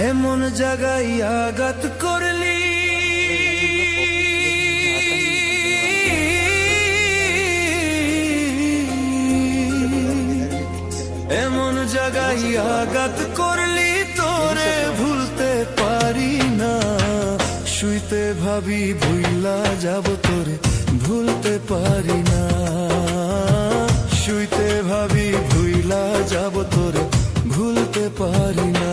এমন জায়গায় আঘাত করলি, এমন জায়গায় আঘাত করলি, তোরে ভুলতে পারি না। শুইতে ভাবি ভুইলা যাব তোরে ভুলতে পারি না। শুইতে ভাবি ভুইলা যাব তোরে ভুলতে পারি না।